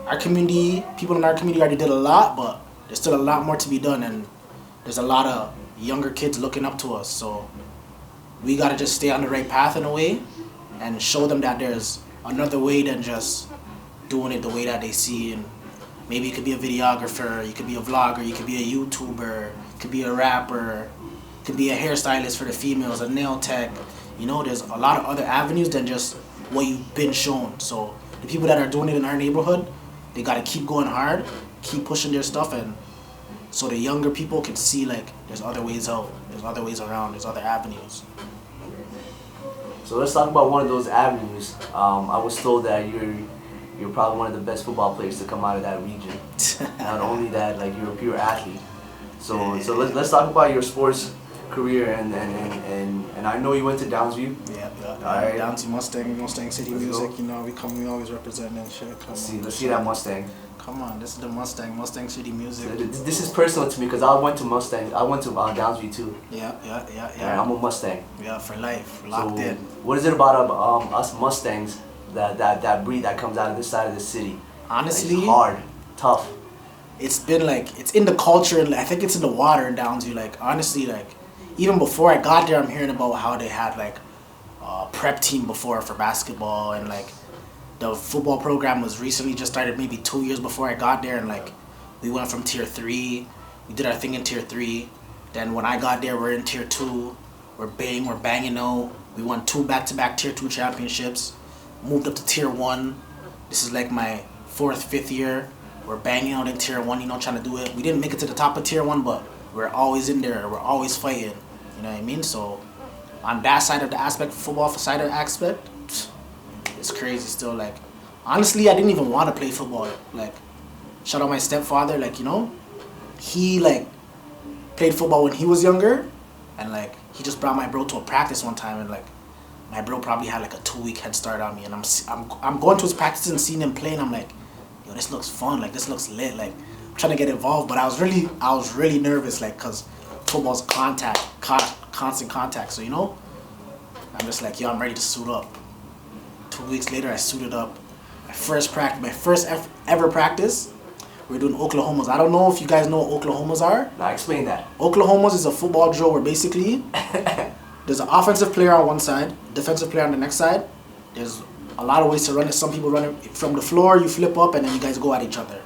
Our community, people in our community already did a lot, but there's still a lot more to be done, and there's a lot of younger kids looking up to us. So we gotta just stay on the right path in a way, and show them that there's another way than just doing it the way that they see. And maybe you could be a videographer, you could be a vlogger, you could be a YouTuber, you could be a rapper, you could be a hairstylist for the females, a nail tech. You know, there's a lot of other avenues than just what you've been shown. So the people that are doing it in our neighborhood, they gotta keep going hard, keep pushing their stuff, and so the younger people can see like there's other ways out, there's other ways around, there's other avenues. So let's talk about one of those avenues. I was told that you're probably one of the best football players to come out of that region. Not only that, like you're a pure athlete. So let's talk about your sports career, and I know you went to Downsview. Yeah. Alright. Downsview Mustang City Let's Music. go. You know, we always represent that shit. Let's see that Mustang. Come on, this is the Mustang City Music. This is personal to me because I went to Downsview too. Yeah. And I'm a Mustang. Yeah, for life, locked in. What is it about us Mustangs that breed that comes out of this side of the city? Honestly, like, hard, tough. It's been like, it's in the culture, and I think it's in the water in Downsview. Like, honestly, like, even before I got there, I'm hearing about how they had like a prep team before for basketball, and like the football program was recently just started maybe 2 years before I got there, and like we went from tier 3, we did our thing in tier 3. Then when I got there, we're in tier 2, we're banging out. We won 2 back-to-back tier 2 championships, moved up to tier 1. This is like my 4th, 5th year. We're banging out in tier 1, you know, trying to do it. We didn't make it to the top of tier 1, but we're always in there, we're always fighting, you know what I mean? So on that side of the aspect, football side of the aspect, it's crazy still. Like, honestly, I didn't even want to play football. Like, shout out my stepfather, like, you know, he like played football when he was younger, and like he just brought my bro to a practice one time, and like my bro probably had like a 2-week head start on me, and I'm going to his practice and seeing him play, and I'm like, yo, this looks fun, like this looks lit, like I'm trying to get involved. But I was really nervous, like, cause football's constant contact, so you know, I'm just like, yo, I'm ready to suit up. 2 weeks later, I suited up. My first ever practice, we were doing Oklahomas. I don't know if you guys know what Oklahomas are. Now explain that. Oklahomas is a football drill where basically there's an offensive player on one side, defensive player on the next side. There's a lot of ways to run it. Some people run it from the floor, you flip up, and then you guys go at each other.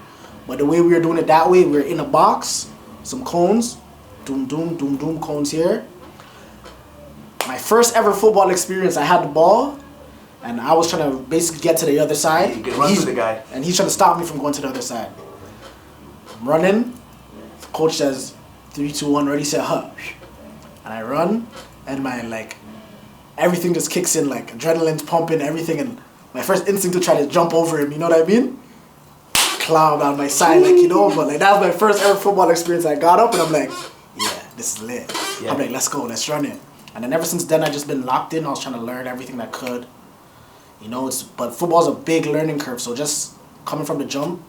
But the way we were doing it that way, we were in a box, some cones, doom, doom, doom, doom, cones here. My first ever football experience, I had the ball, and I was trying to basically get to the other side. You can run through the guy. And he's trying to stop me from going to the other side. I'm running. Coach says, 3, 2, 1, ready, set, huh. And I run, and my, like, everything just kicks in, like, adrenaline's pumping, everything, and my first instinct to try to jump over him, you know what I mean? Cloud on my side, like, you know, but, like, that was my first ever football experience. I got up, and I'm like, yeah, this is lit. Yeah. I'm like, let's go, let's run it. And then ever since then, I've just been locked in. I was trying to learn everything I could. You know, but football's a big learning curve, so just coming from the jump,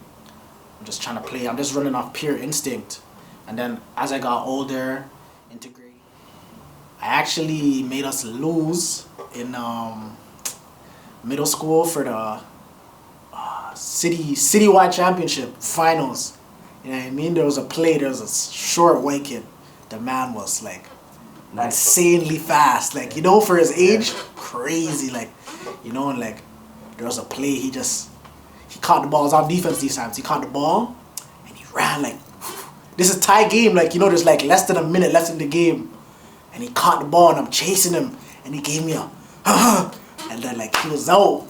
I'm just trying to play. I'm just running off pure instinct. And then as I got older, integrate. I actually made us lose in middle school for the citywide championship finals. You know what I mean? There was a short white kid. The man was like insanely fast, like, you know, for his age, crazy, like, you know. And like there was a play, he caught the ball. It was on defense these times. He caught the ball and he ran like, this is tie game, like, you know, there's like less than a minute left in the game, and he caught the ball and I'm chasing him, and he gave me a and then like he was out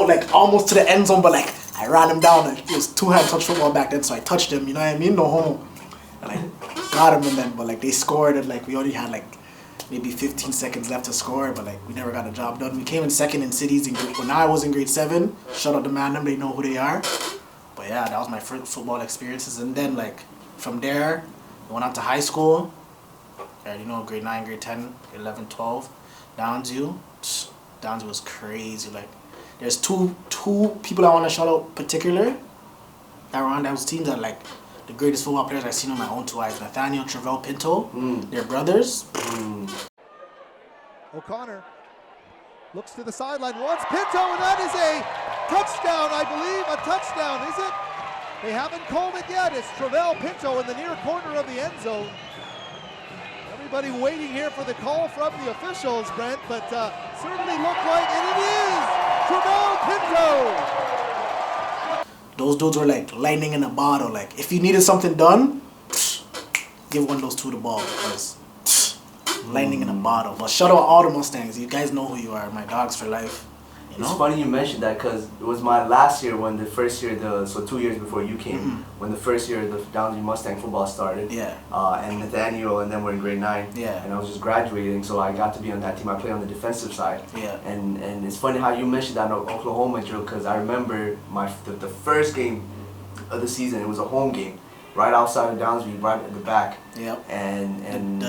like almost to the end zone, but like I ran him down. Like, it was 2-hand touch football back then, so I touched him, you know what I mean, no homo, and I got him. And then, but like they scored, and like we only had like maybe 15 seconds left to score, but like we never got the job done. We came in second in cities when I was in grade 7. Shout out to man them, they know who they are. But yeah, that was my first football experiences. And then like from there, I went on to high school. Yeah, you know, grade 9, grade 10, grade 11, 12. Downsview was crazy. Like there's two people I want to shout out particular that were on those teams that like the greatest football players I've seen with my own 2 eyes. Nathaniel, Travell, Pinto, they're brothers. O'Connor looks to the sideline, wants Pinto, and that is a Touchdown, I believe. A touchdown, is it? They haven't called it yet. It's Pinto in the near corner of the end zone. Everybody waiting here for the call from the officials, Brent, but certainly looked like, and it is Pinto. Those dudes were like lightning in a bottle. Like, if you needed something done, give one of those two the ball, because lightning in a bottle. But shout out all the Mustangs. You guys know who you are. My dogs for life. You know? It's funny you mentioned that, because it was my last year when the first year, so 2 years before you came, when the first year the Downsview Mustang football started. Yeah. And Nathaniel, and then we're in grade 9. Yeah. And I was just graduating, so I got to be on that team. I played on the defensive side. Yeah. And it's funny how you mentioned that Oklahoma drill, because I remember the first game of the season. It was a home game, right outside of Downsview, right at the back. Yep. And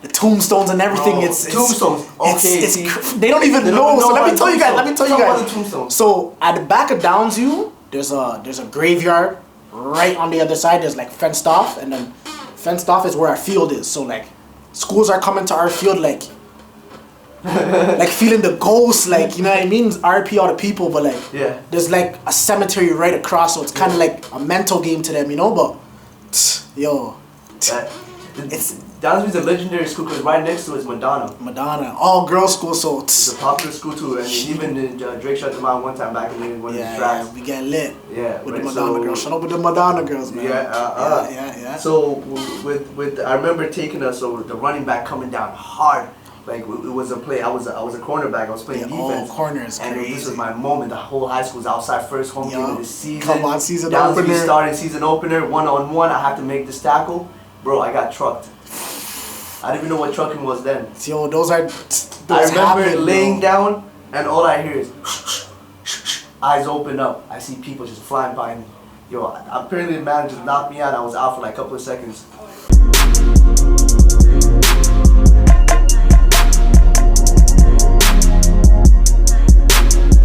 the tombstones and everything. Bro, it's tombstones. Okay, they don't even know. So let me tell you guys. About the tombstones. So at the back of Downsview, there's a graveyard right on the other side. There's like fenced off, and then fenced off is where our field is. So like schools are coming to our field like feeling the ghosts, like, you know what I mean? RP all the people, but like there's like a cemetery right across, so it's kind of like a mental game to them, you know. But yo, it's Downsview's a legendary school because right next to it is Madonna. All girls school, so it's a popular school too. And even Drake shut them out one time back in one of his tracks. Yeah, we get lit. Yeah, with the Madonna girls. Shut up with the Madonna girls, man. Yeah. So with I remember taking us, so the running back coming down hard. Like it was a play. I was a cornerback. I was playing defense. Corners, and crazy. This was my moment. The whole high school's outside, first home game of the season. Come on, season Downsview opener. Starting season opener, 1-on-1. I have to make this tackle, bro. I got trucked. I didn't even know what trucking was then. Yo, those I remember laying down, and all I hear is eyes open up. I see people just flying by me. Yo, apparently the man just knocked me out. I was out for like a couple of seconds.